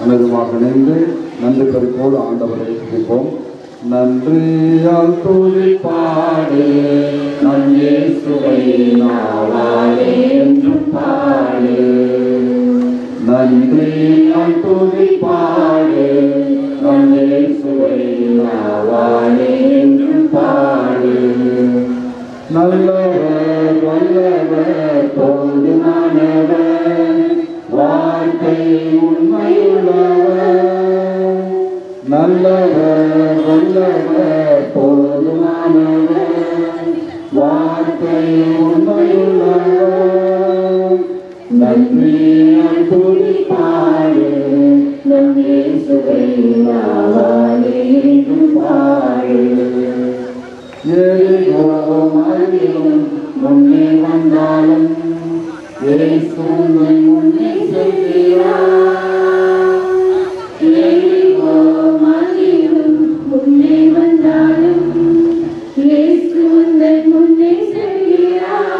அனைவருமாக இணைந்து நன்றி பெருக்கோடு ஆண்டவரை துதிப்போம். நன்றியால் துதிப்பாடு நம் இயேசுவை நாவாலே என்றும் பாடு. நன்றியால் துதிப்பாடு நம் இயேசுவை நாவாலே என்றும் பாடு. நல்லவர் வல்லவர் போதுமானவர் வார்த்தை உண்மையுள்ளவர். நல்லவர் வல்லவர் போதுமானவர் வார்த்தை உண்மையுள்ளவர். நன்றியால் துதிப்பாடு நம் இயேசுவை நாவாலே என்றும் பாடு. எரிகோ மலையிலும் முன்னே வந்தாலும் இயேசு உன்னை முன்னே செல்கிறார். எரிகோ மலையிலும் முன்னே வந்தாலும் இயேசு உன்னை முன்னே செல்கிறார்.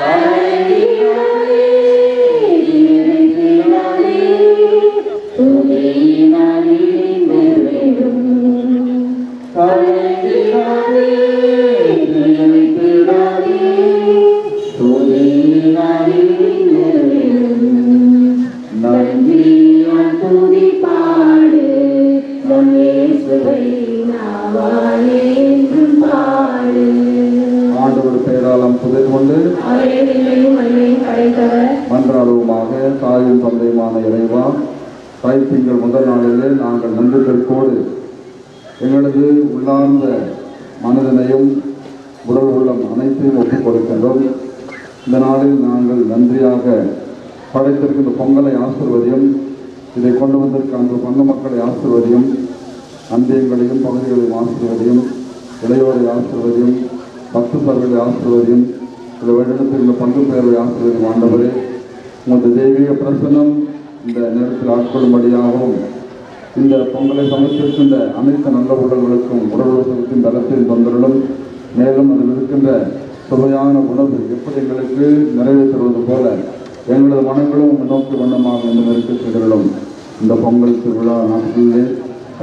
கரையினாலே இறைவினாலே துதியினாலே நிறைவேறும். நன்றியால் துதிப்பாடு நம் இயேசுவை நாவாலே என்றும் பாடு. ஆண்டவர் பெயராலம் புதைந்து கொண்டு மன்றாடுவோமாக. தாயும் தந்தையுமான இறைவா, தைத்திங்கள் முதல் நாளிலே நாங்கள் நன்றி பெருக்கோடு எங்களது உள்ளார்ந்த மனதினையும் உடல் உள்ளம் அனைத்தையும் ஒப்புக் கொடுக்கின்றோம். இந்த நாளில் நாங்கள் நன்றியாக படைத்திருக்கின்ற பொங்கலை ஆசிர்வதியும், இதை கொண்டு வந்திருக்க அந்த பங்கு மக்களை ஆசிர்வதியும், அந்தியங்களையும் பகுதிகளையும் ஆசிர்வதியும், இளையோரை ஆசிர்வதியும், பக்து சர்வலை ஆசிர்வதியும், இந்த வருடத்தில் இந்த பங்கு பெயர்வை ஆசிர்வதியும். ஆண்டவரே, உங்களது தெய்வீக பிரசன்னம் இந்த நேரத்தில் ஆட்கொள்ளும்படியாகவும் இந்த பொங்கலை சமைத்திருக்கின்ற அனைத்து நல்ல உடல்களுக்கும் உடல் உலகத்தின் தளத்தின் தொந்தரலும், மேலும் அதில் இருக்கின்ற சுவையான உணவு எப்படி எங்களுக்கு நிறைவு தருவது போல எங்களது மனங்களும் நோக்கி வண்ணமாக இந்த நெருக்க செய்திடும். இந்த பொங்கல் திருவிழா நாட்களிலே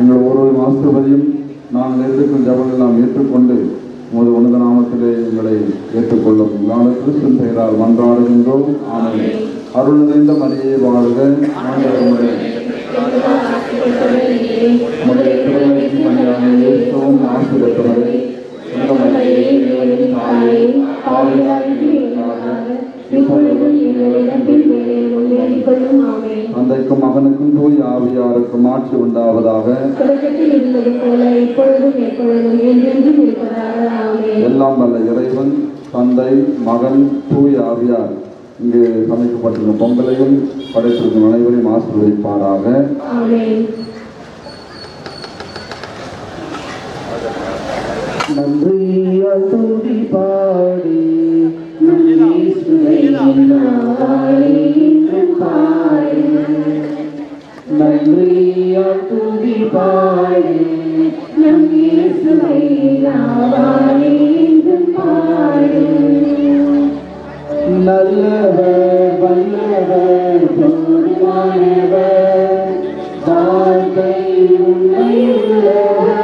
எங்கள் ஒவ்வொரு ஆசிர்வதியும் நாங்கள் இருக்கும் ஜபங்களை நாம் ஏற்றுக்கொண்டு உமது உன்னத நாமத்திலே எங்களை ஏற்றுக்கொள்ளும். நாங்கள் கிறிஸ்துவின் பெயரால் மன்றாடுகின்றோம். ஆமென். அருள் நிறைந்த மரியே வாழ்க. ஆசிரியத்தவரை தந்தைக்கும் மகனுக்கும் தூய ஆவியாருக்கும் ஆட்சி உண்டாவதாக. எல்லாம் வல்ல இறைவன் தந்தை மகன் தூய ஆவியார் இங்கு சமைக்கப்பட்டிருக்கும் பொங்கலையும் படைத்திருக்கும் அனைவரையும் ஆசீர்வதிப்பாராக. நன்றியால் துதிப்பாடு நம் இயேசுவை நாவாலே என்றும் பாடு. நன்றியால் துதிப்பாடு நம் இயேசுவை நாவாலே என்றும் பாடு. நல்லவர் வல்லவர் போதுமானவர் வார்த்தை உண்மையுள்ளவர்.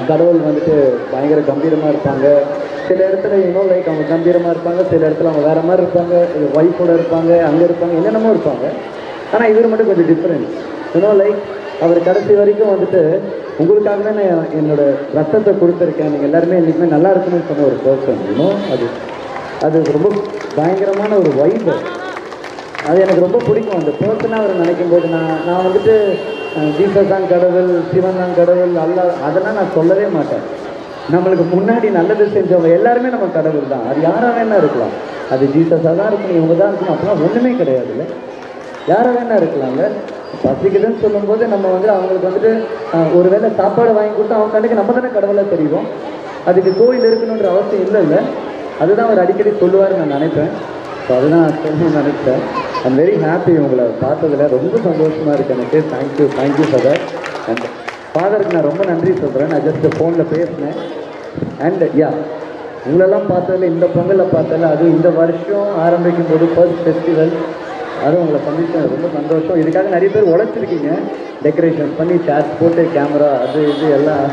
கடவுள் வந்துட்டு பயங்கர கம்பீரமாக இருப்பாங்க. சில இடத்துல இன்னும் லைக் அவங்க கம்பீரமாக இருப்பாங்க, சில இடத்துல அவங்க வேறு மாதிரி இருப்பாங்க, ஒய்ஃபோட இருப்பாங்க, அங்கே இருப்பாங்க, என்னென்னமோ இருப்பாங்க. ஆனால் இவர் மட்டும் கொஞ்சம் டிஃப்ரெண்ட். இன்னும் லைக் அவர் கடைசி வரைக்கும் வந்துட்டு உங்களுக்காகவே நான் என்னோட ரத்தத்தை கொடுத்துருக்கேன், நீங்கள் எல்லாருமே என்றைக்குமே நல்லா இருக்குன்னு சொன்ன ஒரு பர்சன். இன்னும் அது ரொம்ப பயங்கரமான ஒரு வைப். அது எனக்கு ரொம்ப பிடிக்கும். அந்த பர்சனாக அவர் நினைக்கும் போது நான் வந்துட்டு ஜீசஸ் தான் கடவுள், சிவன் தான் கடவுள், அல்லா அதெல்லாம் நான் சொல்லவே மாட்டேன். நம்மளுக்கு முன்னாடி நல்லது செஞ்சவங்க எல்லாருமே நம்ம கடவுள் தான். அது யாராக வேணா இருக்கலாம். அது ஜீசஸாக தான் இருக்கணும், இவங்க தான் இருக்கணும், அப்படிலாம் ஒன்றுமே கிடையாதுல்ல. யாராக வேணா இருக்கலாம்ல. பசிக்குதுன்னு சொல்லும்போது நம்ம வந்து அவங்களுக்கு வந்துட்டு ஒரு வேளை சாப்பாடு வாங்கி கொடுத்து அவங்க கண்ணுக்கு நம்ம தானே கடவுளாக தெரியும். அதுக்கு கோயில் இருக்கணுன்ற அவசியம் இல்லைல்ல. அதுதான் அவர் அடிக்கடி சொல்லுவார் நான் நினைப்பேன். ஸோ அதுதான் சொல்லணும்னு நினைச்சேன். ஐம் வெரி ஹாப்பி உங்களை பார்த்ததில். ரொம்ப சந்தோஷமாக இருக்குது எனக்கு. Thank you father. அண்ட் ஃபாதருக்கு நான் ரொம்ப நன்றி சொல்கிறேன். நான் ஜஸ்ட் ஃபோனில் பேசினேன். அண்ட் உங்களெல்லாம் பார்த்ததில், இந்த பொங்கலில் பார்த்ததில், அதுவும் இந்த வருஷம் ஆரம்பிக்கும் போது ஃபர்ஸ்ட் ஃபெஸ்டிவல், அதுவும் உங்களை சந்திச்சேன். ரொம்ப சந்தோஷம். இதுக்காக நிறைய பேர் உழைச்சிருக்கீங்க. டெக்கரேஷன் பண்ணி சேர்ஸ் போட்டு கேமரா அது இது எல்லாம்